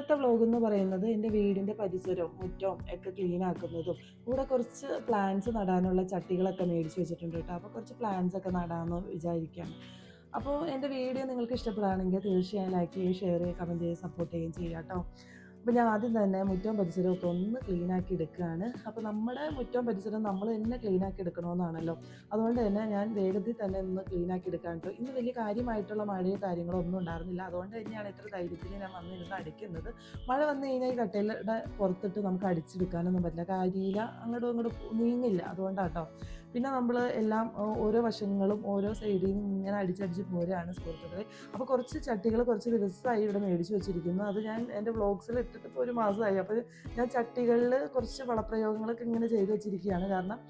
ഇന്നത്തെ വ്ലോഗ് എന്ന് പറയുന്നത് എൻ്റെ വീടിൻ്റെ പരിസരവും മുറ്റവും ഒക്കെ ക്ലീൻ ആക്കുന്നതും കൂടെ കുറച്ച് പ്ലാന്റ്സ് നടാനുള്ള ചട്ടികളൊക്കെ മേടിച്ച് വെച്ചിട്ടുണ്ട് കേട്ടോ. അപ്പോൾ കുറച്ച് പ്ലാന്റ്സ് ഒക്കെ നടാമെന്ന് വിചാരിക്കുകയാണ്. അപ്പോൾ എൻ്റെ വീഡിയോ നിങ്ങൾക്ക് ഇഷ്ടപ്പെടുകയാണെങ്കിൽ തീർച്ചയായും ലൈക്ക് ചെയ്യുകയും ഷെയർ ചെയ്യുകയും കമൻറ്റ് ചെയ്യുകയും സപ്പോർട്ട് ചെയ്യുകയും ചെയ്യുക കേട്ടോ. അപ്പോൾ ഞാൻ ആദ്യം തന്നെ മുറ്റവും പരിസരവും ഒക്കെ ഒന്ന് ക്ലീനാക്കി എടുക്കുകയാണ്. അപ്പോൾ നമ്മുടെ മുറ്റവും പരിസരവും നമ്മൾ തന്നെ ക്ലീനാക്കി എടുക്കണമെന്നാണല്ലോ. അതുകൊണ്ട് തന്നെ ഞാൻ വേഗത്തിൽ തന്നെ ഒന്ന് ക്ലീനാക്കി എടുക്കാൻ കേട്ടോ. ഇന്ന് വലിയ കാര്യമായിട്ടുള്ള മഴയോ കാര്യങ്ങളോ ഒന്നും ഉണ്ടായിരുന്നില്ല. അതുകൊണ്ട് തന്നെയാണ് ഇത്ര ധൈര്യത്തിൽ ഞാൻ വന്നിരുന്ന് അടിക്കുന്നത്. മഴ വന്നു കഴിഞ്ഞാൽ ഈ കട്ടയുടെ പുറത്തിട്ട് നമുക്ക് അടിച്ചെടുക്കാനൊന്നും പറ്റില്ല. കരിയില അങ്ങോട്ടും ഇങ്ങോട്ടും നീങ്ങില്ല. അതുകൊണ്ടാണ് കേട്ടോ. പിന്നെ നമ്മൾ എല്ലാം ഓരോ വശങ്ങളും ഓരോ സൈഡിൽ നിന്ന് ഇങ്ങനെ അടിച്ചടിച്ച് പോരുകയാണ് സുഹൃത്തുക്കളെ. അപ്പോൾ കുറച്ച് ചട്ടികൾ കുറച്ച് ദിവസമായി ഇവിടെ മേടിച്ച് വെച്ചിരിക്കുന്നു. അത് ഞാൻ എൻ്റെ വ്ളോഗ്സിൽ ഇട്ടിട്ട് ഇപ്പോൾ ഒരു മാസമായി. അപ്പോൾ ഞാൻ ചട്ടികളിൽ കുറച്ച് വളപ്രയോഗങ്ങളൊക്കെ ഇങ്ങനെ ചെയ്ത് വെച്ചിരിക്കുകയാണ്. കാരണം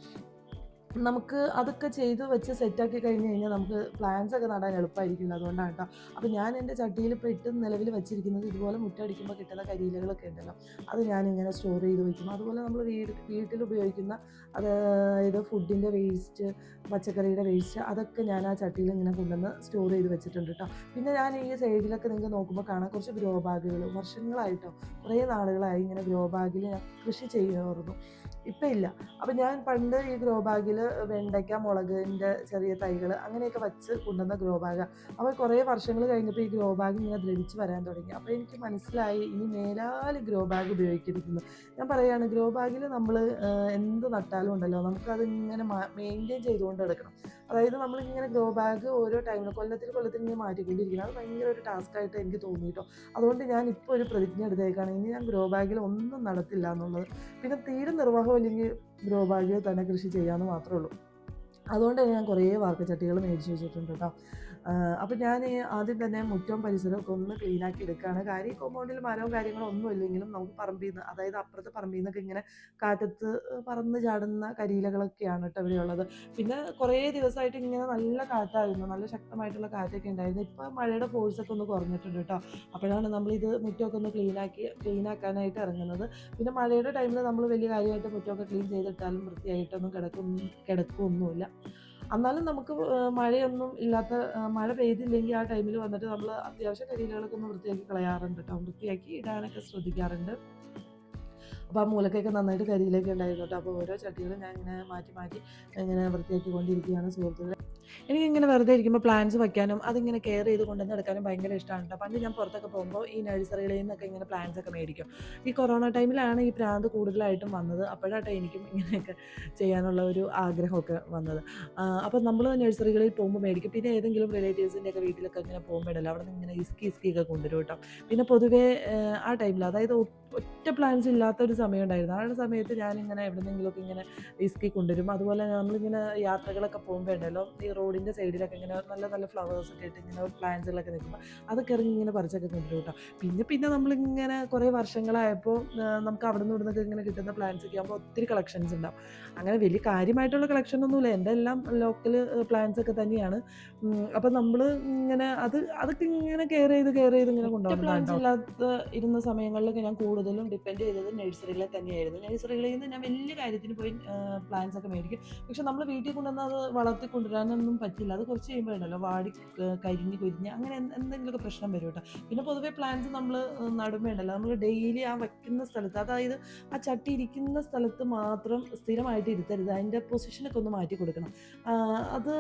നമുക്ക് അതൊക്കെ ചെയ്ത് വെച്ച് സെറ്റാക്കി കഴിഞ്ഞ് കഴിഞ്ഞാൽ നമുക്ക് പ്ലാന്റ്സ് ഒക്കെ നടാൻ എളുപ്പമായിരിക്കില്ല. അതുകൊണ്ടാണ് കേട്ടോ. അപ്പോൾ ഞാൻ എൻ്റെ ചട്ടിയിൽ ഇപ്പോൾ ഇട്ട് നിലവിൽ വെച്ചിരിക്കുന്നത് ഇതുപോലെ മുറ്റടിക്കുമ്പോൾ കിട്ടുന്ന കരിയിലകളൊക്കെ ഉണ്ടല്ലോ, അത് ഞാനിങ്ങനെ സ്റ്റോർ ചെയ്ത് വയ്ക്കും. അതുപോലെ നമ്മൾ വീട്ടിൽ ഉപയോഗിക്കുന്ന അതായത് ഫുഡിൻ്റെ വേസ്റ്റ്, പച്ചക്കറിയുടെ വേസ്റ്റ്, അതൊക്കെ ഞാൻ ആ ചട്ടിയിൽ ഇങ്ങനെ കൊണ്ടുവന്ന് സ്റ്റോർ ചെയ്ത് വെച്ചിട്ടുണ്ട് കേട്ടോ. പിന്നെ ഞാൻ ഈ സൈഡിലൊക്കെ നിങ്ങൾക്ക് നോക്കുമ്പോൾ കാണാം കുറച്ച് ഗ്രോ ബാഗുകൾ. വർഷങ്ങളായിട്ടോ, കുറേ നാളുകളായി ഇങ്ങനെ ഗ്രോ ബാഗിൽ ഞാൻ കൃഷി ചെയ്യുമായിരുന്നു. ഇപ്പം ഇല്ല. അപ്പം ഞാൻ പണ്ട് ഈ ഗ്രോ ബാഗിൽ വെണ്ടയ്ക്ക, മുളകിൻ്റെ ചെറിയ തൈകൾ അങ്ങനെയൊക്കെ വച്ച് കൊണ്ടുവന്ന ഗ്രോ ബാഗാണ്. അപ്പോൾ കുറേ വർഷങ്ങൾ കഴിഞ്ഞപ്പോൾ ഈ ഗ്രോ ബാഗ് ഇങ്ങനെ ദ്രവിച്ച് വരാൻ തുടങ്ങി. അപ്പോൾ എനിക്ക് മനസ്സിലായി ഇനി മേലാൽ ഗ്രോ ബാഗ് ഉപയോഗിക്കരുതെന്ന്. ഞാൻ പറയുകയാണ്, ഗ്രോ ബാഗിൽ നമ്മൾ എന്ത് നട്ടാലും ഉണ്ടല്ലോ നമുക്കതിങ്ങനെ മെയിൻറ്റെയിൻ ചെയ്തുകൊണ്ട് എടുക്കണം. അതായത് നമ്മളിങ്ങനെ ഗ്രോ ബാഗ് ഓരോ ടൈമിൽ കൊല്ലത്തിൽ ഇങ്ങനെ മാറ്റിക്കൊണ്ടിരിക്കണം. അത് ഭയങ്കര ഒരു ടാസ്ക്കായിട്ട് എനിക്ക് തോന്നി കേട്ടോ. അതുകൊണ്ട് ഞാൻ ഇപ്പോൾ ഒരു പ്രതിജ്ഞ എടുത്തേക്കാണ്, ഇനി ഞാൻ ഗ്രോ ബാഗിൽ ഒന്നും നടത്തില്ല എന്നുള്ളത്. പിന്നെ തീരെ നിർവാഹം ഇല്ലെങ്കിൽ ഗ്രോ ബാഗിൽ തന്നെ കൃഷി ചെയ്യാമെന്ന് മാത്രമേ ഉള്ളൂ. അതുകൊണ്ട് തന്നെ ഞാൻ കുറേ വാർക്കച്ചട്ടികൾ മേടിച്ച് വെച്ചിട്ടുണ്ട് കേട്ടോ. അപ്പോൾ ഞാൻ ആദ്യം തന്നെ മുറ്റവും പരിസരവും ഒക്കെ ഒന്ന് ക്ലീനാക്കി എടുക്കുകയാണ്. കാര്യം കോമ്പൗണ്ടിൽ മരവും കാര്യങ്ങളും ഒന്നും ഇല്ലെങ്കിലും നമുക്ക് പറമ്പിൽ നിന്ന്, അതായത് അപ്പുറത്തെ പറമ്പിൽ നിന്നൊക്കെ ഇങ്ങനെ കാറ്റത്ത് പറന്ന് ചാടുന്ന കരിയിലകളൊക്കെയാണ് കേട്ടോ ഇവിടെയുള്ളത്. പിന്നെ കുറേ ദിവസമായിട്ട് ഇങ്ങനെ നല്ല കാറ്റായിരുന്നു, നല്ല ശക്തമായിട്ടുള്ള കാറ്റൊക്കെ ഉണ്ടായിരുന്നു. ഇപ്പോൾ മഴയുടെ ഫോഴ്സൊക്കെ ഒന്ന് കുറഞ്ഞിട്ടുണ്ട് കേട്ടോ. അപ്പോഴാണ് നമ്മളിത് മുറ്റമൊക്കെ ഒന്ന് ക്ലീനാക്കാനായിട്ട് ഇറങ്ങുന്നത്. പിന്നെ മഴയുടെ ടൈമിൽ നമ്മൾ വലിയ കാര്യമായിട്ട് മുറ്റമൊക്കെ ക്ലീൻ ചെയ്തിട്ടാലും വൃത്തിയായിട്ടൊന്നും കിടക്കുകയൊന്നുമില്ല. എന്നാലും നമുക്ക് മഴയൊന്നും ഇല്ലാത്ത, മഴ പെയ്തില്ലെങ്കിൽ ആ ടൈമിൽ വന്നിട്ട് നമ്മൾ അത്യാവശ്യം കരിയിലകളൊക്കെ ഒന്ന് വൃത്തിയാക്കി കളയാറുണ്ട് കേട്ടോ. വൃത്തിയാക്കി ഇടാനൊക്കെ ശ്രദ്ധിക്കാറുണ്ട്. അപ്പോൾ ആ മൂലക്കൊക്കെ നന്നായിട്ട് കരിയിലൊക്കെ ഉണ്ടായിരുന്നു കേട്ടോ. അപ്പോൾ ഓരോ ചട്ടികളും ഞാൻ ഇങ്ങനെ മാറ്റി ഇങ്ങനെ വൃത്തിയാക്കി കൊണ്ടിരിക്കുകയാണ് സുഹൃത്തുക്കളെ. എനിക്കിങ്ങനെ വെറുതെ ഇരിക്കുമ്പോൾ പ്ലാന്റ്സ് വയ്ക്കാനും അതിങ്ങനെ കെയർ ചെയ്ത് കൊണ്ടുവന്ന് എടുക്കാനും ഭയങ്കര ഇഷ്ടമാണ് കേട്ടോ. പണ്ട് ഞാൻ പുറത്തൊക്കെ പോകുമ്പോൾ ഈ നഴ്സറികളിൽ നിന്നൊക്കെ ഇങ്ങനെ പ്ലാന്റ്സ് ഒക്കെ മേടിക്കും. ഈ കൊറോണ ടൈമിലാണ് ഈ പ്രാന്ത് കൂടുതലായിട്ടും വന്നത്. അപ്പോഴാട്ടെ എനിക്കും ഇങ്ങനെയൊക്കെ ചെയ്യാനുള്ള ഒരു ആഗ്രഹമൊക്കെ വന്നത്. അപ്പോൾ നമ്മൾ നഴ്സറികളിൽ പോകുമ്പോൾ മേടിക്കും. പിന്നെ ഏതെങ്കിലും റിലേറ്റീവ്സിൻ്റെ ഒക്കെ വീട്ടിലൊക്കെ ഇങ്ങനെ പോകുമ്പോൾ ഉണ്ടല്ലോ, അവിടെ നിന്ന് ഇങ്ങനെ ഇസ്കിയൊക്കെ കൊണ്ടുവരും കേട്ടോ. പിന്നെ പൊതുവേ ആ ടൈമിൽ, അതായത് ഒറ്റ പ്ലാന്റ്സ് ഇല്ലാത്തൊരു സമയം ഉണ്ടായിരുന്നു. ആ സമയത്ത് ഞാനിങ്ങനെ എവിടെന്നെങ്കിലുമൊക്കെ ഇങ്ങനെ ഇസ്കി കൊണ്ടുവരും. അതുപോലെ നമ്മളിങ്ങനെ യാത്രകളൊക്കെ പോകുമ്പോൾ ഉണ്ടല്ലോ, ഈ റോഡിൻ്റെ സൈഡിലൊക്കെ ഇങ്ങനെ നല്ല നല്ല ഫ്ലവേഴ്സൊക്കെ ഇട്ട് ഇങ്ങനെ പ്ലാന്റ്സുകളൊക്കെ നിൽക്കുമ്പോൾ അതൊക്കെ ഇറങ്ങി ഇങ്ങനെ പറിച്ചൊക്കെ കൊണ്ടുവരും കേട്ടോ. പിന്നെ നമ്മളിങ്ങനെ കുറേ വർഷങ്ങളായപ്പോൾ നമുക്ക് അവിടെ നിന്ന് ഇവിടുന്നൊക്കെ ഇങ്ങനെ കിട്ടുന്ന പ്ലാന്റ്സൊക്കെ ആകുമ്പോൾ ഒത്തിരി കളക്ഷൻസ് ഉണ്ടാവും. അങ്ങനെ വലിയ കാര്യമായിട്ടുള്ള കളക്ഷനൊന്നുമില്ല, എൻ്റെ എല്ലാം ലോക്കൽ പ്ലാന്റ്സ് ഒക്കെ തന്നെയാണ്. അപ്പം നമ്മൾ ഇങ്ങനെ അതൊക്കെ ഇങ്ങനെ കെയർ ചെയ്ത് ഇങ്ങനെ കൊണ്ടുപോകും. പ്ലാന്റ്സ് ഇല്ലാത്ത ഇരുന്ന സമയങ്ങളിലൊക്കെ ഞാൻ കൂടുതലും ഡിപ്പെൻഡ് ചെയ്തത് നഴ്സറികളെ തന്നെയായിരുന്നു. നഴ്സറികളിൽ നിന്ന് ഞാൻ വലിയ കാര്യത്തിന് പോയി പ്ലാന്റ്സ് ഒക്കെ മേടിക്കും. പക്ഷെ നമ്മൾ വീട്ടിൽ കൊണ്ടുവന്ന് അത് വളർത്തി കൊണ്ടുവരാനൊന്നും പറ്റില്ല. അത് കുറച്ച് കഴിയുമ്പോൾ ഉണ്ടല്ലോ വാടി കരിഞ്ഞ് അങ്ങനെ എന്തെങ്കിലുമൊക്കെ പ്രശ്നം വരും കേട്ടോ. പിന്നെ പൊതുവേ പ്ലാന്റ്സ് നമ്മൾ നടുമ്പോൾ ഉണ്ടല്ലോ, നമ്മൾ ഡെയിലി ആ വയ്ക്കുന്ന സ്ഥലത്ത്, അതായത് ആ ചട്ടി ഇരിക്കുന്ന സ്ഥലത്ത് മാത്രം സ്ഥിരമായിട്ട് ഇരുത്തരുത്. അതിൻ്റെ പൊസിഷനൊക്കെ ഒന്ന് മാറ്റി കൊടുക്കണം. അത്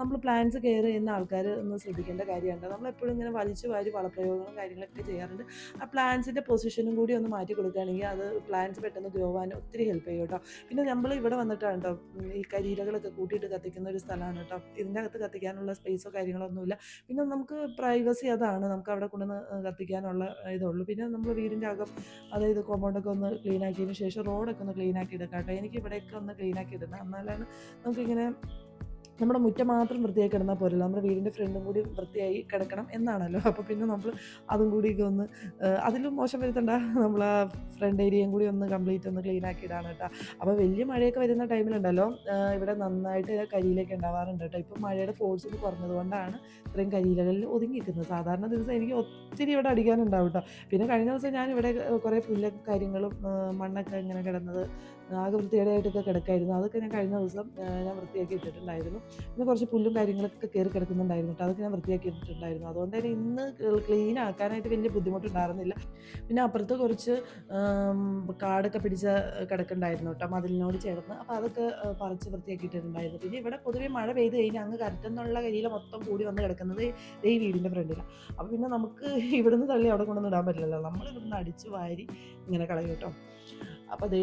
നമ്മൾ പ്ലാന്റ്സ് കെയർ ചെയ്യുന്ന ആൾക്കാർ ഒന്ന് ശ്രദ്ധിക്കേണ്ട കാര്യമാണ്. നമ്മളെപ്പോഴും ഇങ്ങനെ വലിച്ചു വാരി വളപ്രയോഗങ്ങളും കാര്യങ്ങളൊക്കെ ചെയ്യാറുണ്ട്. ആ പ്ലാന്റ്സിൻ്റെ പൊസിഷനും കൂടി ഒന്ന് മാറ്റി കൊടുക്കുകയാണെങ്കിൽ അത് പ്ലാന്റ്സ് പെട്ടെന്ന് ഗ്രോ ആവാൻ ഒത്തിരി ഹെൽപ്പ് ചെയ്യും കേട്ടോ. പിന്നെ നമ്മൾ ഇവിടെ വന്നിട്ടാണ് കേട്ടോ ഈ കരിയിലകളൊക്കെ കൂട്ടിയിട്ട് കത്തിക്കുന്ന ഒരു സ്ഥലമാണ് കേട്ടോ. ഇതിൻ്റെ അകത്ത് കത്തിക്കാനുള്ള സ്പേസോ കാര്യങ്ങളോ ഒന്നുമില്ല. പിന്നെ നമുക്ക് പ്രൈവസി അതാണ്, നമുക്ക് അവിടെ കൊണ്ടുവന്ന് കത്തിക്കാനുള്ള ഇതുള്ളൂ. പിന്നെ നമ്മൾ വീടിൻ്റെ അകം, അതായത് കോമ്പൗണ്ടൊക്കെ ഒന്ന് ക്ലീൻ ആക്കിയതിന് ശേഷം റോഡൊക്കെ ഒന്ന് ക്ലീൻ ആക്കി എടുക്കാം കേട്ടോ. എനിക്ക് ഇവിടെയൊക്കെ ഒന്ന് ക്ലീൻ ആക്കി ഇടണം, എന്നാലാണ് നമുക്കിങ്ങനെ നമ്മുടെ മുറ്റം മാത്രം വൃത്തിയായി കിടന്നാൽ പോരല്ലോ, നമ്മുടെ വീടിൻ്റെ ഫ്രണ്ടും കൂടി വൃത്തിയായി കിടക്കണം എന്നാണല്ലോ. അപ്പോൾ പിന്നെ നമ്മൾ അതും കൂടിയൊക്കെ ഒന്ന് അതിലും മോശം വരുത്തണ്ട, നമ്മൾ ആ ഫ്രണ്ട് ഏരിയയും കൂടി ഒന്ന് കംപ്ലീറ്റ് ഒന്ന് ക്ലീൻ ആക്കി ഇടാണ് കേട്ടോ. അപ്പോൾ വലിയ മഴയൊക്കെ വരുന്ന ടൈമിലുണ്ടല്ലോ ഇവിടെ നന്നായിട്ട് കരിയിലൊക്കെ ഉണ്ടാവാറുണ്ട് കേട്ടോ. ഇപ്പം മഴയുടെ ഫോഴ്സ് ഒന്ന് കുറഞ്ഞതുകൊണ്ടാണ് ഇത്രയും കരിയിലകളിൽ ഒതുങ്ങിയിരിക്കുന്നത്. സാധാരണ ദിവസം എനിക്ക് ഒത്തിരി ഇവിടെ അടിക്കാനുണ്ടാവും കേട്ടോ. പിന്നെ കഴിഞ്ഞ ദിവസം ഞാൻ ഇവിടെ കുറേ പുല്ലും കാര്യങ്ങളും മണ്ണൊക്കെ ഇങ്ങനെ കിടന്നത് ആകെ വൃത്തികേടായിട്ടൊക്കെ കിടക്കായിരുന്നു. അതൊക്കെ ഞാൻ കഴിഞ്ഞ ദിവസം ഞാൻ വൃത്തിയാക്കി ഇട്ടിട്ടുണ്ടായിരുന്നു. പിന്നെ കുറച്ച് പുല്ലും കാര്യങ്ങളൊക്കെ കയറി കിടക്കുന്നുണ്ടായിരുന്നു കേട്ടോ. അതൊക്കെ ഞാൻ വൃത്തിയാക്കി ഇട്ടിട്ടുണ്ടായിരുന്നു. അതുകൊണ്ട് തന്നെ ഇന്ന് ക്ലീൻ ആക്കാനായിട്ട് വലിയ ബുദ്ധിമുട്ടുണ്ടായിരുന്നില്ല. പിന്നെ അപ്പുറത്ത് കുറച്ച് ആം, കാടൊക്കെ പിടിച്ച കിടക്കുന്നുണ്ടായിരുന്നു കേട്ടോ മതിലിനോട് ചേർന്ന്. അപ്പോൾ അതൊക്കെ പറിച്ച് വൃത്തിയാക്കിയിട്ടുണ്ടായിരുന്നു. പിന്നെ ഇവിടെ പൊതുവേ മഴ പെയ്ത് കഴിഞ്ഞാൽ അങ്ങ് കരട്ടെന്നുള്ള കരിയില മൊത്തം കൂടി വന്ന് കിടക്കുന്നത് ദേ ഈ വീടിൻ്റെ ഫ്രണ്ടിലാണ്. അപ്പോൾ പിന്നെ നമുക്ക് ഇവിടുന്ന് തള്ളി അവിടെ കൊണ്ടൊന്നും ഇടാൻ പറ്റില്ലല്ലോ. നമ്മൾ ഇവിടുന്ന് അടിച്ച് വാരി ഇങ്ങനെ കളയും കേട്ടോ. അപ്പോൾ ദേ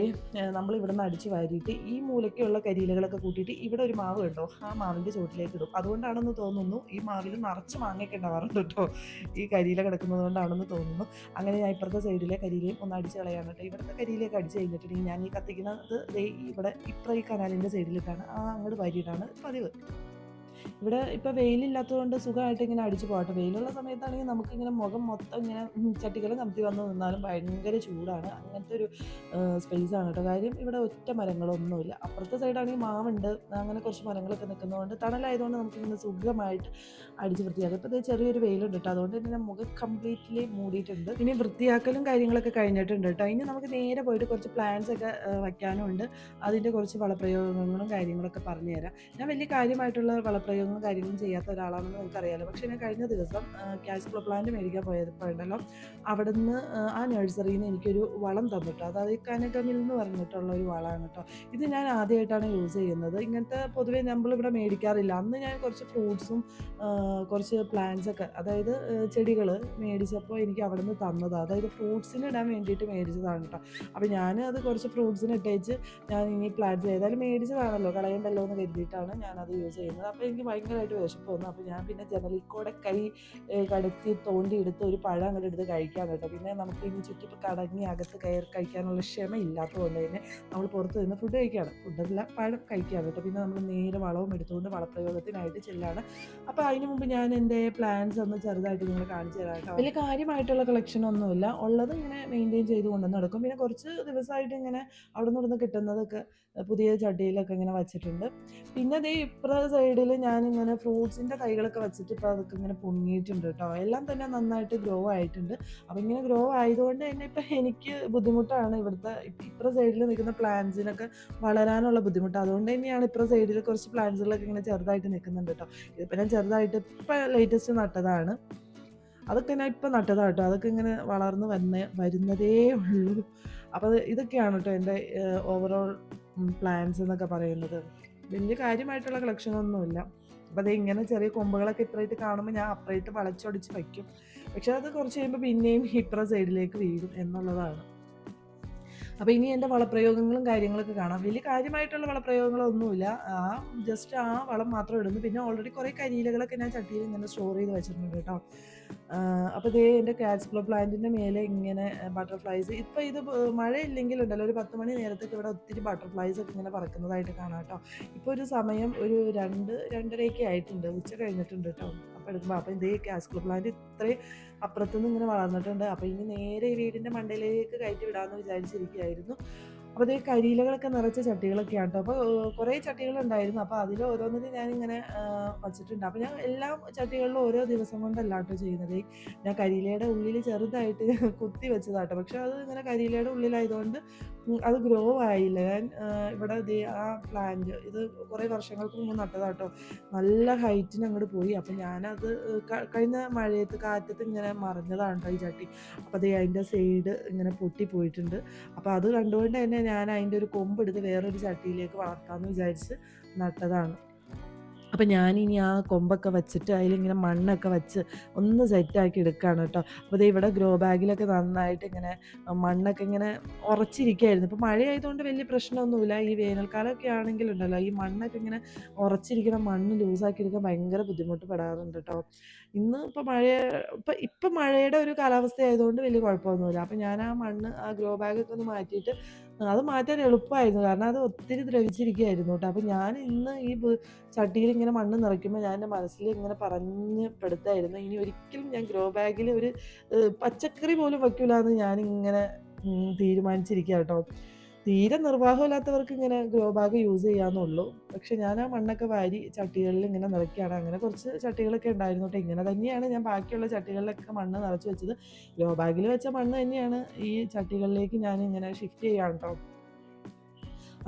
നമ്മൾ ഇവിടുന്ന് അടിച്ച് വാരിയിട്ട് ഈ മൂലയ്ക്കുള്ള കരിയിലകളൊക്കെ കൂട്ടിയിട്ട് ഇവിടെ ഒരു മാവ് കണ്ടോ, ആ മാവിൻ്റെ ചോട്ടിലേക്ക് ഇടും. അതുകൊണ്ടാണെന്ന് തോന്നുന്നു ഈ മാവിൽ നിറച്ച് മാങ്ങയൊക്കെ ഉണ്ടാവാറുണ്ട് കേട്ടോ. ഈ കരിയില കിടക്കുന്നത് കൊണ്ടാണെന്ന് തോന്നുന്നു. അങ്ങനെ ഞാൻ ഇപ്പുറത്തെ സൈഡിലെ കരിയിലയും ഒന്ന് അടിച്ച് കളയാണ് കേട്ടോ. ഇവിടുത്തെ കരിയിലയൊക്കെ അടിച്ച് കഴിഞ്ഞിട്ടുണ്ടെങ്കിൽ ഞാൻ ഈ കത്തിക്കുന്നത് ദേ ഇവിടെ ഇപ്പുറം ഈ കനാലിൻ്റെ സൈഡിലിട്ടാണ് അങ്ങോട്ട് വാരിയിട്ടാണ് പതിവ്. ഇവിടെ ഇപ്പോൾ വെയിലില്ലാത്തതുകൊണ്ട് സുഖമായിട്ട് ഇങ്ങനെ അടിച്ചു പോകട്ടെ. വെയിലുള്ള സമയത്താണെങ്കിൽ നമുക്കിങ്ങനെ മുഖം മൊത്തം ഇങ്ങനെ ചട്ടികളും കമത്തി വന്ന് നിന്നാലും ഭയങ്കര ചൂടാണ്. അങ്ങനത്തെ ഒരു സ്പേസാണ് കേട്ടോ. കാര്യം ഇവിടെ ഒറ്റ മരങ്ങളൊന്നുമില്ല. അപ്പുറത്തെ സൈഡാണെങ്കിൽ മാവുണ്ട്, അങ്ങനെ കുറച്ച് മരങ്ങളൊക്കെ നിൽക്കുന്നതുകൊണ്ട് തണലായതുകൊണ്ട് നമുക്കിങ്ങനെ സുഖമായിട്ട് അടിച്ച് വൃത്തിയാക്കാം. ഇപ്പോൾ ഇത് ചെറിയൊരു വെയിലുണ്ട് കേട്ടോ. അതുകൊണ്ട് തന്നെ മുഖം കംപ്ലീറ്റ്ലി മൂടിയിട്ടുണ്ട്. ഇനി വൃത്തിയാക്കലും കാര്യങ്ങളൊക്കെ കഴിഞ്ഞിട്ടുണ്ട് കേട്ടോ. ഇനി നമുക്ക് നേരെ പോയിട്ട് കുറച്ച് പ്ലാന്റ്സ് ഒക്കെ വയ്ക്കാനുണ്ട്. അതിൻ്റെ കുറച്ച് വളപ്രയോഗങ്ങളും കാര്യങ്ങളൊക്കെ പറഞ്ഞുതരാം. ഞാൻ വലിയ കാര്യമായിട്ടുള്ള വളപ്രയോഗങ്ങളും കാര്യങ്ങളും ചെയ്യാത്ത ഒരാളാണെന്ന് നിങ്ങൾക്കറിയാലോ. പക്ഷേ ഞാൻ കഴിഞ്ഞ ദിവസം ക്യാഷ് ഫ്ലോ പ്ലാന്റ് മേടിക്കാൻ പോയപ്പോഴുണ്ടല്ലോ, അവിടെ നിന്ന് ആ നഴ്സറിയിൽ നിന്ന് എനിക്കൊരു വളം തന്നിട്ടോ. അതായത് കനകമിൽ എന്ന് പറഞ്ഞിട്ടുള്ള ഒരു വളമാണ് കേട്ടോ. ഇത് ഞാൻ ആദ്യമായിട്ടാണ് യൂസ് ചെയ്യുന്നത്. ഇങ്ങനത്തെ പൊതുവേ നമ്മളിവിടെ മേടിക്കാറില്ല. അന്ന് ഞാൻ കുറച്ച് ഫ്രൂട്ട്സും കുറച്ച് പ്ലാന്റ്സൊക്കെ, അതായത് ചെടികൾ മേടിച്ചപ്പോൾ എനിക്ക് അവിടെ നിന്ന് തന്നതാണ്. അതായത് ഫ്രൂട്ട്സിന് ഇടാൻ വേണ്ടിയിട്ട് മേടിച്ചതാണ് കേട്ടോ. അപ്പോൾ ഞാൻ അത് കുറച്ച് ഫ്രൂട്ട്സിന് ഇട്ടേച്ച് ഞാൻ ഇനി പ്ലാന്റ്സ് ഏതായാലും മേടിച്ചതാണല്ലോ, കളയണ്ടല്ലോ എന്ന് കരുതിയിട്ടാണ് ഞാനത് യൂസ് ചെയ്യുന്നത്. അപ്പോൾ എനിക്ക് ഭയങ്കരമായിട്ട് വിശപ്പ് വന്നു. അപ്പോൾ ഞാൻ പിന്നെ ജനലിൽ കൂടെ കൈ കടത്തി തോണ്ടി എടുത്ത് ഒരു പഴം അങ്ങോട്ട് എടുത്ത് കഴിക്കാൻ കേട്ടോ. പിന്നെ നമുക്ക് ഇനി ചുറ്റി കടങ്ങി അകത്ത് കയറി കഴിക്കാനുള്ള ക്ഷമ ഇല്ലാത്തതുകൊണ്ട് തന്നെ നമ്മൾ പുറത്ത് നിന്ന് ഫുഡ് കഴിക്കുകയാണ്. ഫുഡല്ല, പഴം കഴിക്കുകയാണ് കേട്ടോ. പിന്നെ നമ്മൾ നേരെ വളവും എടുത്തുകൊണ്ട് വളപ്രയോഗത്തിനായിട്ട് ചെല്ലാണ്. അപ്പോൾ അതിന് മുമ്പ് ഞാൻ എൻ്റെ പ്ലാന്റ്സ് ഒന്ന് ചെറുതായിട്ട് നിങ്ങൾ കാണിച്ചു തരാം കേട്ടോ. വലിയ കാര്യമായിട്ടുള്ള കളക്ഷൻ ഒന്നുമില്ല, ഉള്ളത് ഇങ്ങനെ മെയിൻറ്റെയിൻ ചെയ്ത് കൊണ്ടുവന്ന് നടക്കും. പിന്നെ കുറച്ച് ദിവസമായിട്ട് ഇങ്ങനെ അവിടെ നിന്ന് കിട്ടുന്നതൊക്കെ പുതിയ ചട്ടിയിലൊക്കെ ഇങ്ങനെ വച്ചിട്ടുണ്ട്. പിന്നെ അതേ ഇപ്പുറ സൈഡിൽ ഞാനിങ്ങനെ ഫ്രൂട്ട്സിൻ്റെ തൈകളൊക്കെ വെച്ചിട്ട് ഇപ്പോൾ അതൊക്കെ ഇങ്ങനെ പൊങ്ങിയിട്ടുണ്ട് കേട്ടോ. എല്ലാം തന്നെ നന്നായിട്ട് ഗ്രോ ആയിട്ടുണ്ട്. അപ്പോൾ ഇങ്ങനെ ഗ്രോ ആയതുകൊണ്ട് തന്നെ ഇപ്പം എനിക്ക് ബുദ്ധിമുട്ടാണ് ഇവിടുത്തെ ഇപ്പുറ സൈഡിൽ നിൽക്കുന്ന പ്ലാന്റ്സിനൊക്കെ വളരാനുള്ള ബുദ്ധിമുട്ട്. അതുകൊണ്ട് തന്നെയാണ് ഇപ്പുറ സൈഡിൽ കുറച്ച് പ്ലാന്റ്സുകളൊക്കെ ഇങ്ങനെ ചെറുതായിട്ട് നിൽക്കുന്നുണ്ട് കേട്ടോ. ഇതിപ്പോൾ ഞാൻ ചെറുതായിട്ട് ഇപ്പം ലേറ്റസ്റ്റ് നട്ടതാണ്. അതൊക്കെ ഞാൻ ഇപ്പം നട്ടതാണ് കേട്ടോ. അതൊക്കെ ഇങ്ങനെ വളർന്ന് വരുന്നതേ ഉള്ളൂ. അപ്പോൾ ഇതൊക്കെയാണ് കേട്ടോ എൻ്റെ ഓവറോൾ പ്ലാന്റ്സ് എന്നൊക്കെ പറയുന്നത്. വലിയ കാര്യമായിട്ടുള്ള കളക്ഷനൊന്നുമില്ല. അപ്പോൾ അത് ഇങ്ങനെ ചെറിയ കൊമ്പുകളൊക്കെ ഇത്രയായിട്ട് കാണുമ്പോൾ ഞാൻ അപ്പുറമായിട്ട് വളച്ചൊടിച്ച് വയ്ക്കും. പക്ഷെ അത് കുറച്ച് കഴിയുമ്പോൾ പിന്നെയും ഇപ്പുറ സൈഡിലേക്ക് വീഴും എന്നുള്ളതാണ്. അപ്പോൾ ഇനി എൻ്റെ വളപ്രയോഗങ്ങളും കാര്യങ്ങളൊക്കെ കാണാം. വലിയ കാര്യമായിട്ടുള്ള വളപ്രയോഗങ്ങളൊന്നുമില്ല. ജസ്റ്റ് ആ വളം മാത്രം ഇടുന്നു. പിന്നെ ഓൾറെഡി കുറേ കരിയിലകളൊക്കെ ഞാൻ ചട്ടിയിൽ ഇങ്ങനെ സ്റ്റോർ ചെയ്ത് വെച്ചിട്ടുണ്ട് കേട്ടോ. അപ്പോൾ ദേ എൻ്റെ ക്യാറ്റ്സ് ക്ലോ പ്ലാന്റിൻ്റെ മേലെ ഇങ്ങനെ ബട്ടർഫ്ലൈസ്, ഇപ്പോൾ ഇത് മഴയില്ലെങ്കിലുണ്ടല്ലോ ഒരു 10 മണി നേരത്തേക്ക് ഇവിടെ ഒത്തിരി ബട്ടർഫ്ലൈസ് ഒക്കെ ഇങ്ങനെ പറക്കുന്നതായിട്ട് കാണാം കേട്ടോ. ഇപ്പോൾ ഒരു സമയം ഒരു 2-2:30 ആയിട്ടുണ്ട്, ഉച്ച കഴിഞ്ഞിട്ടുണ്ട് കേട്ടോ. അപ്പോൾ എടുക്കുമ്പോൾ അപ്പോൾ ഇതേ ക്യാറ്റ്സ് ക്ലോ പ്ലാന്റ് ഇത്രയും അപ്പുറത്തുനിന്ന് ഇങ്ങനെ വളർന്നിട്ടുണ്ട്. അപ്പോൾ ഇനി നേരെ ഈ വീടിൻ്റെ മണ്ടയിലേക്ക് കയറ്റി വിടാമെന്ന് വിചാരിച്ചിരിക്കുകയായിരുന്നു. അപ്പോൾ അതേ കരിയിലകളൊക്കെ നിറച്ച ചട്ടികളൊക്കെയാണ് കേട്ടോ. അപ്പോൾ കുറേ ചട്ടികളുണ്ടായിരുന്നു. അപ്പോൾ അതിൽ ഓരോന്നിനും ഞാനിങ്ങനെ വച്ചിട്ടുണ്ട്. അപ്പോൾ ഞാൻ എല്ലാ ചട്ടികളിലും ഓരോ ദിവസം കൊണ്ടല്ല കേട്ടോ ചെയ്യുന്നത്. ഞാൻ കരിയിലയുടെ ഉള്ളിൽ ചെറുതായിട്ട് കുത്തി വെച്ചതാട്ടോ. പക്ഷെ അത് ഇങ്ങനെ കരിയിലയുടെ ഉള്ളിലായതുകൊണ്ട് അത് ഗ്രോ ആയില്ല. ഞാൻ ഇവിടെ ആ പ്ലാന്റ് ഇത് കുറേ വർഷങ്ങൾക്ക് മുമ്പ് നട്ടതാട്ടോ. നല്ല ഹൈറ്റിന് അങ്ങോട്ട് പോയി. അപ്പോൾ ഞാനത് കഴിഞ്ഞ മഴയത്ത് കാറ്റത്ത് ഇങ്ങനെ മറിഞ്ഞതാണ് കേട്ടോ ഈ ചട്ടി. അപ്പോൾ അതേ അതിൻ്റെ സൈഡ് ഇങ്ങനെ പൊട്ടിപ്പോയിട്ടുണ്ട്. അപ്പോൾ അത് കണ്ടുകൊണ്ട് തന്നെ ഞാൻ അതിൻ്റെ ഒരു കൊമ്പെടുത്ത് വേറൊരു ചട്ടിയിലേക്ക് വളർത്താമെന്ന് വിചാരിച്ച് നട്ടതാണ്. അപ്പം ഞാനിനി ആ കൊമ്പൊക്കെ വെച്ചിട്ട് അതിലിങ്ങനെ മണ്ണൊക്കെ വെച്ച് ഒന്ന് സെറ്റാക്കി എടുക്കുകയാണ് കേട്ടോ. അപ്പോൾ ദേ ഇവിടെ ഗ്രോ ബാഗിലൊക്കെ നന്നായിട്ട് ഇങ്ങനെ മണ്ണൊക്കെ ഇങ്ങനെ ഉറച്ചിരിക്കുകയായിരുന്നു. ഇപ്പോൾ മഴയായതുകൊണ്ട് വലിയ പ്രശ്നമൊന്നുമില്ല. ഈ വേനൽക്കാലമൊക്കെ ആണെങ്കിലുണ്ടല്ലോ ഈ മണ്ണൊക്കെ ഇങ്ങനെ ഉറച്ചിരിക്കുന്ന മണ്ണ് ലൂസാക്കി എടുക്കാൻ ഭയങ്കര ബുദ്ധിമുട്ട് പെടാറുണ്ട് കേട്ടോ. ഇന്ന് ഇപ്പം മഴയുടെ ഒരു കാലാവസ്ഥ ആയതുകൊണ്ട് വലിയ കുഴപ്പമൊന്നുമില്ല. അപ്പം ഞാൻ ആ മണ്ണ് ആ ഗ്രോ ബാഗൊക്കെ ഒന്ന് മാറ്റിയിട്ട് അത് മാറ്റാൻ എളുപ്പമായിരുന്നു. കാരണം അത് ഒത്തിരി ദ്രവിച്ചിരിക്കുകയായിരുന്നു കേട്ടോ. അപ്പം ഞാൻ ഇന്ന് ഈ ചട്ടിയിൽ ഇങ്ങനെ മണ്ണ് നിറയ്ക്കുമ്പോൾ ഞാൻ എൻ്റെ മനസ്സിൽ ഇങ്ങനെ പറഞ്ഞ് പെടുത്തായിരുന്നു, ഇനി ഒരിക്കലും ഞാൻ ഗ്രോ ബാഗിൽ ഒരു പച്ചക്കറി പോലും വയ്ക്കില്ല എന്ന് ഞാനിങ്ങനെ തീരുമാനിച്ചിരിക്കുക കേട്ടോ. തീരെ നിർവാഹമില്ലാത്തവർക്ക് ഇങ്ങനെ ഗ്രോ ബാഗ് യൂസ് ചെയ്യാമെന്നുള്ളൂ. പക്ഷെ ഞാൻ ആ മണ്ണൊക്കെ വാരി ചട്ടികളിൽ ഇങ്ങനെ നിറയ്ക്കുകയാണ്. അങ്ങനെ കുറച്ച് ചട്ടികളൊക്കെ ഉണ്ടായിരുന്നു കേട്ടോ. ഇങ്ങനെ തന്നെയാണ് ഞാൻ ബാക്കിയുള്ള ചട്ടികളിലൊക്കെ മണ്ണ് നിറച്ച് വെച്ചത്. ഗ്രോ ബാഗിൽ വെച്ച മണ്ണ് തന്നെയാണ് ഈ ചട്ടികളിലേക്ക് ഞാൻ ഇങ്ങനെ ഷിഫ്റ്റ് ചെയ്യാം കേട്ടോ.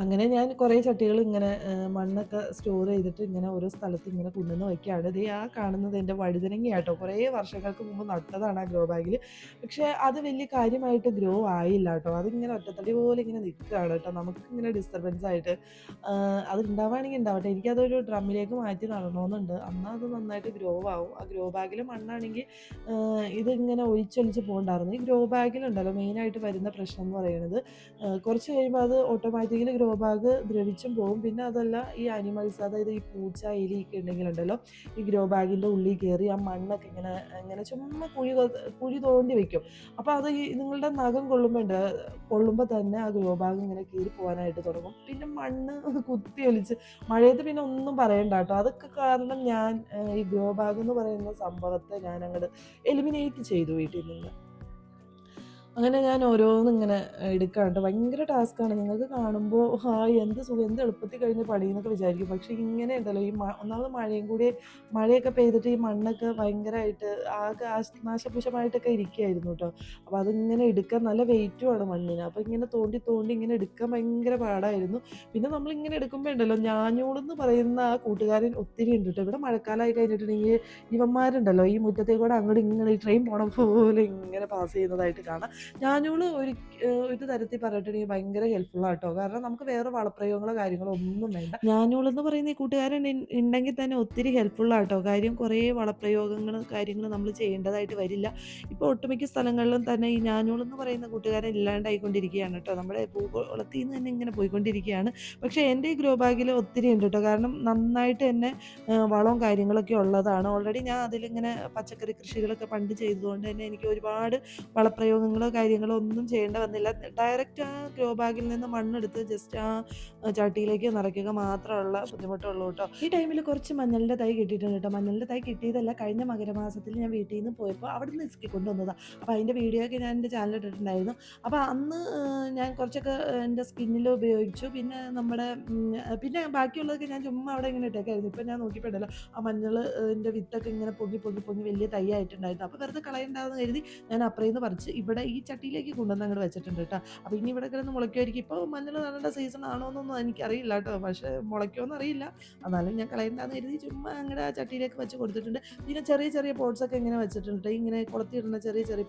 അങ്ങനെ ഞാൻ കുറേ ചട്ടികൾ ഇങ്ങനെ മണ്ണൊക്കെ സ്റ്റോർ ചെയ്തിട്ട് ഇങ്ങനെ ഓരോ സ്ഥലത്ത് ഇങ്ങനെ കൊണ്ടുവന്ന് വയ്ക്കുകയാണ്. ദേ ആ കാണുന്നത് എൻ്റെ വഴുതനങ്ങയാട്ടോ. കുറേ വർഷങ്ങൾക്ക് മുമ്പ് നട്ടതാണ് ആ ഗ്രോ ബാഗിൽ. പക്ഷേ അത് വലിയ കാര്യമായിട്ട് ഗ്രോ ആയില്ല കേട്ടോ. അതിങ്ങനെ ഒറ്റത്തടി പോലെ ഇങ്ങനെ നിൽക്കുകയാണ് കേട്ടോ. നമുക്കിങ്ങനെ ഡിസ്റ്റർബൻസ് ആയിട്ട്. അത് ഉണ്ടാവുകയാണെങ്കിൽ ഉണ്ടാവട്ടെ. എനിക്കതൊരു ഡ്രമ്മിലേക്ക് മാറ്റി നടണമെന്നുണ്ട്. എന്നാൽ അത് നന്നായിട്ട് ഗ്രോ ആവും. ആ ഗ്രോ ബാഗിൽ മണ്ണാണെങ്കിൽ ഇതിങ്ങനെ ഒലിച്ചൊലിച്ച് പോകണ്ടായിരുന്നു. ഈ ഗ്രോ ബാഗിലുണ്ടല്ലോ മെയിനായിട്ട് വരുന്ന പ്രശ്നം എന്ന് പറയുന്നത് കുറച്ച് കഴിയുമ്പോൾ അത് ഓട്ടോമാറ്റിക്കലി ഗ്രോ ബാഗ് ദ്രവിച്ചും പോകും. പിന്നെ അതല്ല ഈ അനിമൽസ് അതായത് ഈ പൂച്ച, എലിയൊക്കെ ഉണ്ടെങ്കിലുണ്ടല്ലോ ഈ ഗ്രോ ബാഗിൻ്റെ ഉള്ളിൽ കയറി ആ മണ്ണൊക്കെ ഇങ്ങനെ ഇങ്ങനെ ചുമ്മാ കുഴി തോണ്ടി വെക്കും. അപ്പോൾ അത് ഈ നിങ്ങളുടെ നഖം കൊള്ളുമ്പോൾ തന്നെ ആ ഗ്രോ ബാഗ് ഇങ്ങനെ കീറി പോകാനായിട്ട് തുടങ്ങും. പിന്നെ മണ്ണ് കുത്തി ഒലിച്ച് മഴയത്ത് പിന്നെ ഒന്നും പറയണ്ട കേട്ടോ. അതൊക്കെ കാരണം ഞാൻ ഈ ഗ്രോ ബാഗ് എന്ന് പറയുന്ന സംഭവത്തെ ഞാൻ അങ്ങോട്ട് എലിമിനേറ്റ് ചെയ്തു വീട്ടിൽ നിന്ന്. അങ്ങനെ ഞാൻ ഓരോന്നും ഇങ്ങനെ എടുക്കാണ് ട്ടോ. ഭയങ്കര ടാസ്ക്കാണ്. നിങ്ങൾക്ക് കാണുമ്പോൾ എന്ത് സുഖം, എന്ത് എളുപ്പത്തിൽ കഴിഞ്ഞ പണിയെന്നൊക്കെ വിചാരിക്കും. പക്ഷേ ഇങ്ങനെ ഉണ്ടല്ലോ ഈ ഒന്നാമത് മഴയും കൂടി മഴയൊക്കെ പെയ്തിട്ട് ഈ മണ്ണൊക്കെ ഭയങ്കരമായിട്ട് ആകെ നാശപുശമായിട്ടൊക്കെ ഇരിക്കുകയായിരുന്നു കേട്ടോ. അപ്പോൾ അതിങ്ങനെ എടുക്കാൻ നല്ല വെയിറ്റുമാണ് മണ്ണിന്. അപ്പോൾ ഇങ്ങനെ തോണ്ടി തോണ്ടി ഇങ്ങനെ എടുക്കാൻ ഭയങ്കര പാടായിരുന്നു. പിന്നെ നമ്മളിങ്ങനെ എടുക്കുമ്പോൾ ഉണ്ടല്ലോ ഞാഞ്ഞൂളെന്ന് പറയുന്ന ആ കൂട്ടുകാരൻ ഒത്തിരി ഉണ്ട് കേട്ടോ. ഇവിടെ മഴക്കാലമായി കഴിഞ്ഞിട്ടുണ്ടെങ്കിൽ ഇവന്മാരുണ്ടല്ലോ ഈ മുറ്റത്തെ കൂടെ അങ്ങോട്ട് ഇങ്ങനെ ഈ ട്രെയിൻ പോണ പോലെ ഇങ്ങനെ പാസ് ചെയ്യുന്നതായിട്ട് കാണാം. ഞാനോള് ഒരു തരത്തിൽ പറഞ്ഞിട്ടുണ്ടെങ്കിൽ ഭയങ്കര ഹെൽപ്ഫുള്ളാട്ടോ. കാരണം നമുക്ക് വേറെ വളപ്രയോഗങ്ങളോ കാര്യങ്ങളോ ഒന്നും വേണ്ട. ഞാനോളെന്ന് പറയുന്ന ഈ കൂട്ടുകാരൻ ഉണ്ടെങ്കിൽ തന്നെ ഒത്തിരി ഹെൽപ്ഫുള്ളാട്ടോ. കാര്യം കുറേ വളപ്രയോഗങ്ങൾ കാര്യങ്ങൾ നമ്മൾ ചെയ്യേണ്ടതായിട്ട് വരില്ല. ഇപ്പോൾ ഒട്ടുമിക്ക സ്ഥലങ്ങളിലും തന്നെ ഈ ഞാനോളെന്ന് പറയുന്ന കൂട്ടുകാരൻ ഇല്ലാണ്ടായിക്കൊണ്ടിരിക്കുകയാണ് കേട്ടോ. നമ്മുടെ ഭൂഗോളത്തിൽ നിന്ന് തന്നെ ഇങ്ങനെ പോയിക്കൊണ്ടിരിക്കുകയാണ്. പക്ഷേ എൻ്റെ ഈ ഗ്രോ ബാഗിൽ ഒത്തിരി ഉണ്ട് കേട്ടോ. കാരണം നന്നായിട്ട് തന്നെ വളവും കാര്യങ്ങളൊക്കെ ഉള്ളതാണ്. ഓൾറെഡി ഞാൻ അതിലിങ്ങനെ പച്ചക്കറി കൃഷികളൊക്കെ പണ്ട് ചെയ്തതുകൊണ്ട് തന്നെ എനിക്ക് ഒരുപാട് വളപ്രയോഗങ്ങളോ കാര്യങ്ങളോ ഒന്നും ചെയ്യേണ്ട വന്നില്ല. ഡയറക്റ്റ് ആ ഗ്രോ ബാഗിൽ നിന്ന് മണ്ണെടുത്ത് ജസ്റ്റ് ആ ചട്ടിയിലേക്ക് നിറയ്ക്കുക മാത്രമുള്ള ബുദ്ധിമുട്ടുള്ളൂ കേട്ടോ. ഈ ടൈമിൽ കുറച്ച് മഞ്ഞളിൻ്റെ തൈ കിട്ടിയിട്ടുണ്ട് കേട്ടോ. മഞ്ഞളിൻ്റെ തൈ കിട്ടിയതല്ല, കഴിഞ്ഞ മകരമാസത്തിൽ ഞാൻ വീട്ടിൽ നിന്ന് പോയപ്പോൾ അവിടെ നിന്ന് ഇസ്ക്കി കൊണ്ടുവന്നതാണ്. അപ്പോൾ അതിൻ്റെ വീഡിയോ ഒക്കെ ഞാൻ എൻ്റെ ചാനലിൽ ഇട്ടിട്ടുണ്ടായിരുന്നു. അപ്പോൾ അന്ന് ഞാൻ കുറച്ചൊക്കെ എൻ്റെ സ്കിന്നിൽ ഉപയോഗിച്ചു. പിന്നെ നമ്മുടെ പിന്നെ ബാക്കിയുള്ളതൊക്കെ ഞാൻ ചുമ്മാ അവിടെ ഇങ്ങനെ ഇട്ടേക്കായിരുന്നു. ഇപ്പം ഞാൻ നോക്കിയപ്പോഴല്ലോ ആ മഞ്ഞളിൻ്റെ വിത്തൊക്കെ ഇങ്ങനെ പൊങ്ങി പൊങ്ങി പൊങ്ങി വലിയ തൈ ആയിട്ടുണ്ടായിരുന്നു. അപ്പോൾ വെറുതെ കളയണ്ടാന്ന് കരുതി ഞാൻ അപ്പുറത്ത് നിന്ന് പറിച്ച് ഇവിടെ ഈ ചട്ടിയിലേക്ക് കൊണ്ടുവന്ന് അങ്ങോട്ട് വെച്ചിട്ടുണ്ട് കേട്ടോ. അപ്പോൾ ഇനി ഇവിടെ കിടന്ന് മുളയ്ക്കുമായിരിക്കും. ഇപ്പോൾ മഞ്ഞൾ നടേണ്ട സീസൺ ആണോ എന്നൊന്നും എനിക്കറിയില്ല കേട്ടോ. പക്ഷേ മുളയ്ക്കുമോയെന്ന് അറിയില്ല. എന്നാലും ഞാൻ കളയണ്ടാന്ന് കരുതി ചുമ്മാ അങ്ങോട്ട് ആ ചട്ടിയിലേക്ക് വെച്ച് കൊടുത്തിട്ടുണ്ട്. പിന്നെ ചെറിയ ചെറിയ പോട്ട്സൊക്കെ ഇങ്ങനെ വെച്ചിട്ടുണ്ട്. ഇങ്ങനെ കൊളുത്തിയിടുന്ന ചെറിയ ചെറിയ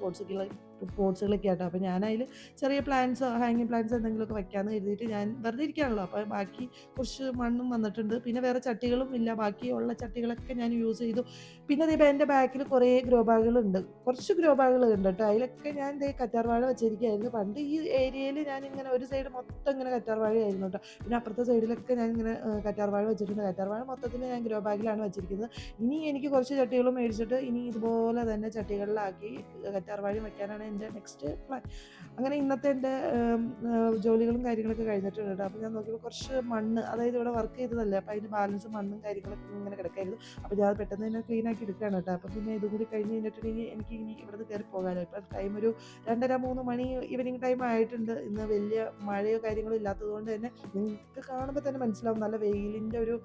പോട്ട്സുകളൊക്കെ ആട്ടോ. അപ്പോൾ ഞാനതിൽ ചെറിയ പ്ലാന്റ്സോ ഹാങ്ങിങ് പ്ലാന്റ്സോ എന്തെങ്കിലുമൊക്കെ വെക്കാമെന്ന് കരുതിയിട്ട് ഞാൻ വെറുതെ ഇരിക്കുകയാണല്ലോ. അപ്പോൾ ബാക്കി കുറച്ച് മണ്ണും വന്നിട്ടുണ്ട്. പിന്നെ വേറെ ചട്ടികളും ഇല്ല. ബാക്കിയുള്ള ചട്ടികളൊക്കെ ഞാൻ യൂസ് ചെയ്തു. പിന്നെ ഇപ്പോൾ എൻ്റെ ബാക്കിൽ കുറേ ഗ്രോ ബാഗുകളുണ്ട്. കുറച്ച് ഗ്രോ ബാഗുകളുണ്ട് കേട്ടോ. അതിലൊക്കെ ഞാൻ കറ്റാർവാഴ വെച്ചിരിക്കുകയായിരുന്നു. പണ്ട് ഈ ഏരിയയിൽ ഞാനിങ്ങനെ ഒരു സൈഡ് മൊത്തം ഇങ്ങനെ കറ്റാർവാഴയായിരുന്നു കേട്ടോ. പിന്നെ അപ്പുറത്തെ സൈഡിലൊക്കെ ഞാനിങ്ങനെ കറ്റാർവാഴ വെച്ചിട്ടുണ്ട്. കറ്റാർവാഴ മൊത്തത്തിൽ ഞാൻ ഗ്രോ ബാഗിലാണ് വെച്ചിരിക്കുന്നത്. ഇനി എനിക്ക് കുറച്ച് ചട്ടികൾ മേടിച്ചിട്ട് ഇനി ഇതുപോലെ തന്നെ ചട്ടികളിലാക്കി കറ്റാർവാഴ വെക്കാനാണ് എൻ്റെ നെക്സ്റ്റ് പ്ലാൻ. അങ്ങനെ ഇന്നത്തെ എൻ്റെ ജോലികളും കാര്യങ്ങളൊക്കെ കഴിഞ്ഞിട്ടുണ്ട് കേട്ടോ. അപ്പോൾ ഞാൻ നോക്കിയപ്പോൾ കുറച്ച് മണ്ണ്, അതായത് ഇവിടെ വർക്ക് ചെയ്തതല്ലേ, അപ്പോൾ അതിൻ്റെ ബാലൻസ് മണ്ണും കാര്യങ്ങളൊക്കെ ഇങ്ങനെ കിടക്കായിരുന്നു. അപ്പോൾ ഞാൻ പെട്ടെന്ന് തന്നെ ക്ലീൻ ആക്കി എടുക്കുകയാണ് കേട്ടോ. അപ്പോൾ പിന്നെ ഇതും കൂടി കഴിഞ്ഞ് കഴിഞ്ഞിട്ടുണ്ടെങ്കിൽ എനിക്ക് ഇനി ഇവിടുന്ന് കയറി പോകാമല്ലോ. ഇപ്പം ടൈം ഒരു 2:30-3 മണി ഈവനിങ് ടൈം ആയിട്ടുണ്ട്. ഇന്ന് വലിയ മഴയോ കാര്യങ്ങളോ ഇല്ലാത്തത് കൊണ്ട് തന്നെ നിങ്ങൾക്ക് കാണുമ്പോൾ തന്നെ മനസ്സിലാവും നല്ല വെയിലിൻ്റെ ഒരു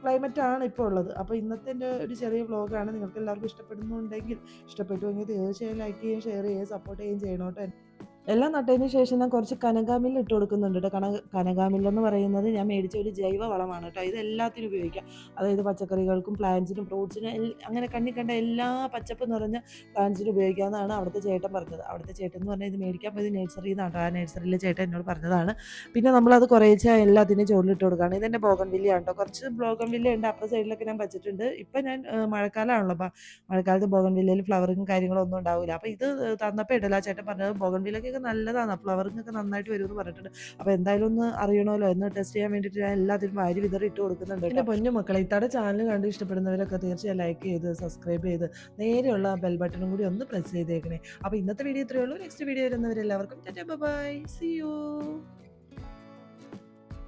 ക്ലൈമറ്റാണ് ഇപ്പോൾ ഉള്ളത്. അപ്പോൾ ഇന്നത്തെ എൻ്റെ ഒരു ചെറിയ വ്ളോഗാണ്. നിങ്ങൾക്ക് എല്ലാവർക്കും ഇഷ്ടപ്പെടുന്നുണ്ടെങ്കിൽ ഇഷ്ടപ്പെട്ടുവെങ്കിൽ തീർച്ചയായും ലൈക്ക് ചെയ്യുകയും ഷെയർ ചെയ്യുകയും സപ്പോർട്ട് ചെയ്യുകയും ചെയ്യണം കേട്ടോ. എല്ലാം നട്ടതിന് ശേഷം ഞാൻ കുറച്ച് കനകാമില്ല് ഇട്ട് കൊടുക്കുന്നുണ്ട് കേട്ടോ. കനകാമില്ലെന്ന് പറയുന്നത് ഞാൻ മേടിച്ച ഒരു ജൈവ വളമാണ് കേട്ടോ. ഇത് എല്ലാത്തിനും ഉപയോഗിക്കാം. അതായത് പച്ചക്കറികൾക്കും പ്ലാന്റ്സിനും ഫ്രൂട്ട്സിനും അങ്ങനെ കണ്ണി കണ്ട എല്ലാ പച്ചപ്പ് നിറഞ്ഞ പ്ലാന്റ്സിനും ഉപയോഗിക്കാമെന്നാണ് അവിടുത്തെ ചേട്ടൻ പറഞ്ഞത്. അവിടുത്തെ ചേട്ടൻ എന്ന് പറഞ്ഞാൽ ഇത് മേടിക്കാൻ പോയത് നഴ്സറിയിൽ നിന്നാണ്. ആ നഴ്സറിയിലെ ചേട്ടൻ എന്നോട് പറഞ്ഞതാണ്. പിന്നെ നമ്മളത് കുറേശ്ശെ എല്ലാത്തിനും ചോറിലിട്ട് കൊടുക്കുകയാണ്. ഇതെൻ്റെ ബോഗൺവില്ലയാണ് കേട്ടോ. കുറച്ച് ബോഗൺവില്ല ഉണ്ട്. അപ്പുറത്തെ സൈഡിലൊക്കെ ഞാൻ വെച്ചിട്ടുണ്ട്. ഇപ്പം ഞാൻ മഴക്കാലമാണല്ലോ. അപ്പോൾ മഴക്കാലത്ത് ബോഗൺവില്ലയിൽ ഫ്ലവറും കാര്യങ്ങളും ഒന്നും ഉണ്ടാവില്ല. അപ്പോൾ ഇത് തന്നപ്പോൾ ഇടല ചേട്ടൻ പറഞ്ഞത് ബോഗൺവില്ലയ്ക്ക് നല്ലതാണ്, ഫ്ലവറിങ്ങൊക്കെ നന്നായിട്ട് വരുമെന്ന് പറഞ്ഞിട്ടുണ്ട്. അപ്പോൾ എന്തായാലും ഒന്ന് അറിയണമല്ലോ എന്ന് ടെസ്റ്റ് ചെയ്യാൻ വേണ്ടിയിട്ട് ഞാൻ എല്ലാത്തിനും വാരി വിതറി ഇട്ട് കൊടുക്കുന്നുണ്ട്. എൻ്റെ പൊന്നു മക്കളെ, ഇത്തടെ ചാനൽ കണ്ട് ഇഷ്ടപ്പെടുന്നവരൊക്കെ തീർച്ചയായും ലൈക്ക് ചെയ്ത് സബ്സ്ക്രൈബ് ചെയ്ത് നേരെയുള്ള ബെൽ ബട്ടണും കൂടി ഒന്ന് പ്രസ് ചെയ്തേക്കണേ. അപ്പോൾ ഇന്നത്തെ വീഡിയോ ഇത്രയേ ഉള്ളൂ. നെക്സ്റ്റ് വീഡിയോ വരുന്നവരെല്ലാവർക്കും tata bye bye, see U.